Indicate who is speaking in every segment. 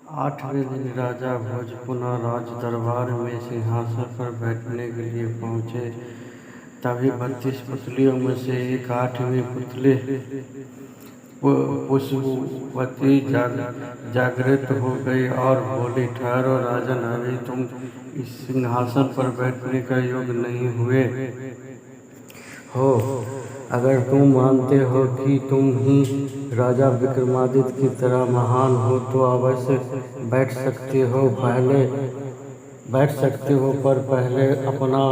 Speaker 1: 8वें दिन राजा भोज पुनः राज दरबार में सिंहासन पर बैठने के लिए पहुंचे। तभी 32 पुतलियों में से एक 8वीं पुतली पुष्पवती जागृत हो गई और बोली, ठहरो राजन, अभी तुम इस सिंहासन पर बैठने का योग्य नहीं हुए हो। अगर तुम मानते हो कि तुम ही राजा विक्रमादित्य की तरह महान हो तो अवश्य बैठ सकते हो, पर पहले अपना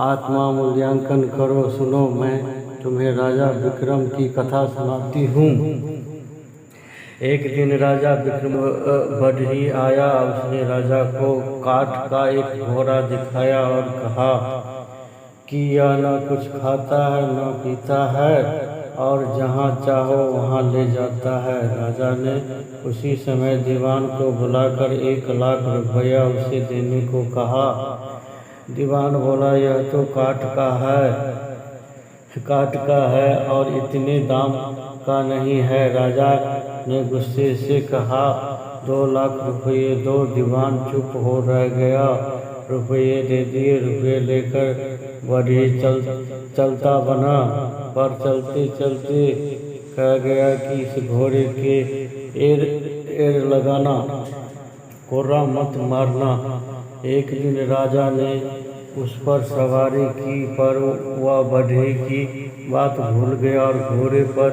Speaker 1: आत्मा मूल्यांकन करो। सुनो, मैं तुम्हें राजा विक्रम की कथा सुनाती हूँ। एक दिन राजा विक्रम बड़ही आया। उसने राजा को काठ का एक घोड़ा दिखाया और कहा कि यह न कुछ खाता है न पीता है और जहाँ चाहो वहाँ ले जाता है। राजा ने उसी समय दीवान को बुलाकर 1 लाख रुपया उसे देने को कहा। दीवान बोला, यह तो काठ का है और इतने दाम का नहीं है। राजा ने गुस्से से कहा, 2 लाख रुपये दो। दीवान चुप हो रह गया। रुपये दे दिए। रुपये लेकर बढ़ी चलता बना, पर चलते चलते कह गया कि इस घोड़े के एर लगाना, कोर्रा मत मारना। एक दिन राजा ने उस पर सवारी की, पर वह बढ़े की बात भूल गया और घोड़े पर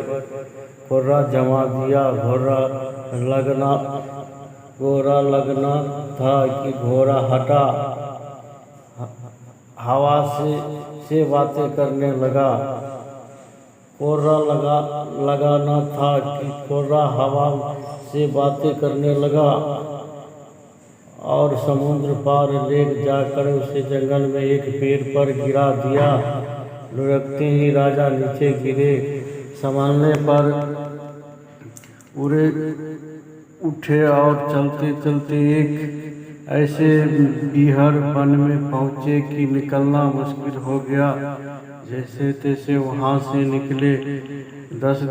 Speaker 1: कोर्रा जमा दिया। घोड़ा लगना था कि घोड़ा हटा, हवा से बातें करने लगा। कोर्रा लगाना था कि कोर्रा हवा से बातें करने लगा और समुद्र पार ले जाकर उसे जंगल में एक पेड़ पर गिरा दिया। लुढ़कते ही राजा नीचे गिरे। संभालने पर उठे और चलते चलते एक ऐसे बीहर वन में पहुँचे कि निकलना मुश्किल हो गया। जैसे तैसे वहाँ से निकले। 10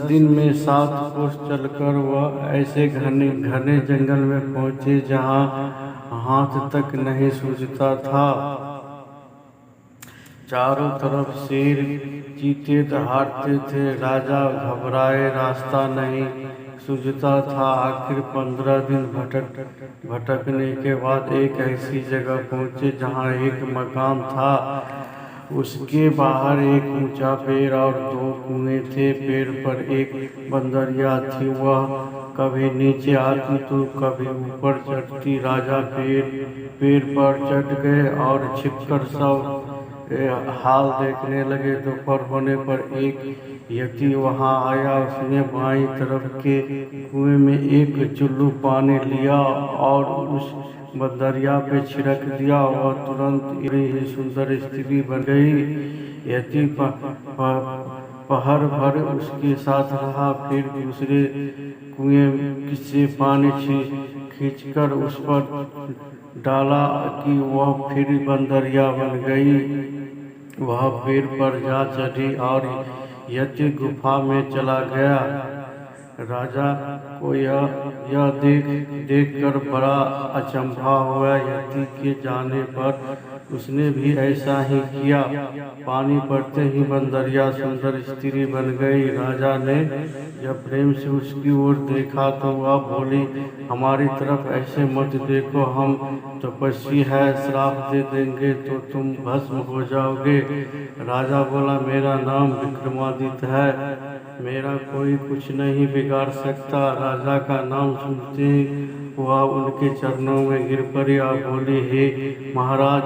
Speaker 1: दिन में 7 कोस चलकर वह ऐसे घने जंगल में पहुँचे जहाँ हाथ तक नहीं सूझता था। चारों तरफ शेर चीते दहाड़ते थे। राजा घबराए, रास्ता नहीं सूझता था। आखिर 15 दिन भटकने के बाद एक ऐसी जगह पहुँचे जहाँ एक मकान था। उसके बाहर एक ऊंचा पेड़ और 2 कुएं थे। पेड़ पर एक बंदरिया थी। वह कभी नीचे आती तो कभी ऊपर चढ़ती। राजा पेड़ पर चढ़ गए और छिपकर सब हाल देखने लगे। दोपहर होने पर एक यति वहां आया। उसने बाईं तरफ के कुएं में एक चुल्लू पानी लिया और उस बंदरिया पे छिड़क दिया। वह तुरंत ही सुंदर स्त्री बन गई। यति पहर भर उसके साथ रहा। फिर दूसरे कुएं से पानी खींचकर उस पर डाला कि वह फिर बंदरिया बन गई। वह पेड़ पर जा चढ़ी और यति गुफा में चला गया। राजा को यह देख कर बड़ा अचंभा हुआ। यति के जाने पर उसने भी ऐसा ही किया। पानी पड़ते ही बंदरिया सुंदर स्त्री बन गई। राजा ने जब प्रेम से उसकी ओर देखा तो वह बोली, हमारी तरफ ऐसे मत देखो, हम तपस्वी है, श्राप दे देंगे तो तुम भस्म हो जाओगे। राजा बोला, मेरा नाम विक्रमादित्य है, मेरा कोई कुछ नहीं बिगाड़ सकता। राजा का नाम सुनते वह उनके चरणों में गिर पड़ी और बोली, हे महाराज,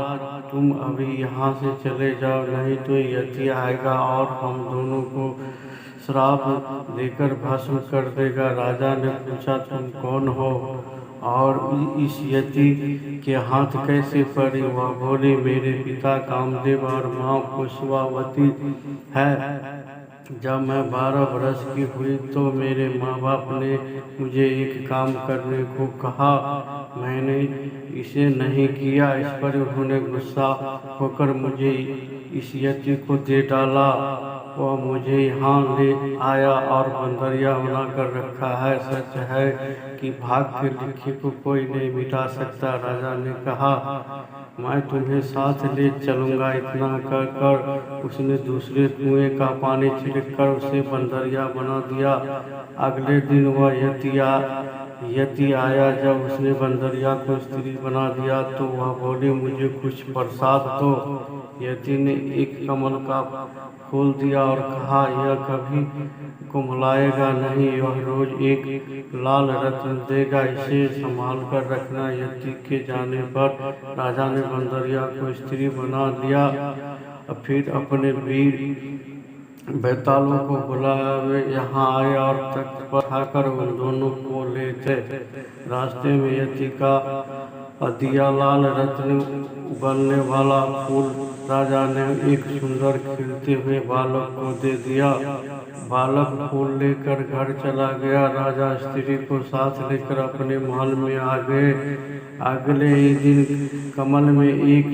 Speaker 1: तुम अभी यहाँ से चले जाओ, नहीं तो यति आएगा और हम दोनों को श्राप देकर भस्म कर देगा। राजा ने पूछा, तुम कौन हो और इस यति के हाथ कैसे पड़ी? वह बोली, मेरे पिता कामदेव और माँ पुष्पवती है। जब मैं 12 वर्ष की हुई तो मेरे माँ बाप ने मुझे एक काम करने को कहा। मैंने इसे नहीं किया। इस पर उन्होंने गुस्सा होकर मुझे इस यति को दे डाला। वह मुझे यहाँ ले आया और बंदरिया बनाकर रखा है। सच है कि भाग्य के लिखे को कोई नहीं मिटा सकता। राजा ने कहा, मैं तुम्हें साथ ले चलूँगा। इतना कर उसने दूसरे कुएं का पानी छिड़क कर उसे बंदरिया बना दिया। अगले दिन वह यति आया। जब उसने बंदरिया को स्त्री बना दिया तो वह बोली, मुझे कुछ प्रसाद दो। यति ने एक कमल का फूल दिया और कहा, यह कभी कुम्हलाएगा नहीं, यह रोज एक लाल रत्न देगा, इसे संभाल कर रखना। यति के जाने पर राजा ने बंदरिया को स्त्री बना लिया। फिर अपने वीर बैतालों को बुलाया। वे यहाँ आए और तख्त पर आकर उन दोनों को ले गए। रास्ते में यति का दिया लाल रत्न उगलने वाला फूल राजा ने एक सुंदर खिलते हुए बालक को दे दिया। बालक फूल लेकर घर चला गया। राजा स्त्री को साथ लेकर अपने महल में आ गए। अगले ही दिन कमल में एक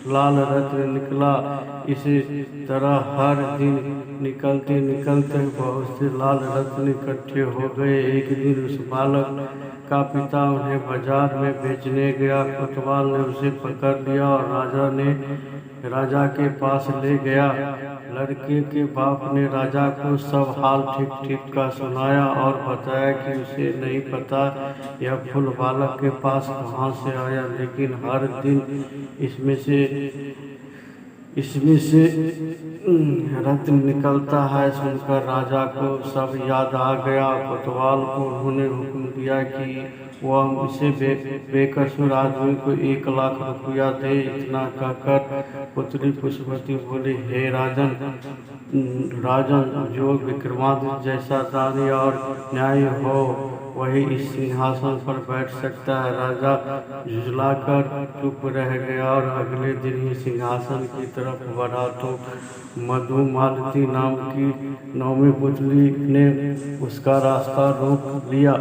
Speaker 1: लाल रत्न निकला। इसी तरह हर दिन निकलते निकलते बहुत से लाल रत्न इकट्ठे हो गए। एक दिन उस बालक का पिता उन्हें बाजार में बेचने गया। कोतवाल ने उसे पकड़ लिया और राजा के पास ले गया। लड़के के बाप ने राजा को सब हाल ठीक का सुनाया और बताया कि उसे नहीं पता यह फूल बालक के पास कहाँ से आया, लेकिन हर दिन इसमें से रत्न निकलता है। सुनकर राजा को सब याद आ गया। कोतवाल को उन्होंने हुक्म दिया कि वह इसे बेकसूर आदमी को 1 लाख रुपया दे। इतना कहकर पुत्री पुष्पवती बोली, हे राजन, जो विक्रमादित्य जैसा दानी और न्यायी हो वही इस सिंहासन पर बैठ सकता है। राजा झुंझलाकर चुप रह गया और अगले दिन ही सिंहासन की तरफ बढ़ा तो मधुमालती नाम की 9वीं पुतली ने उसका रास्ता रोक लिया।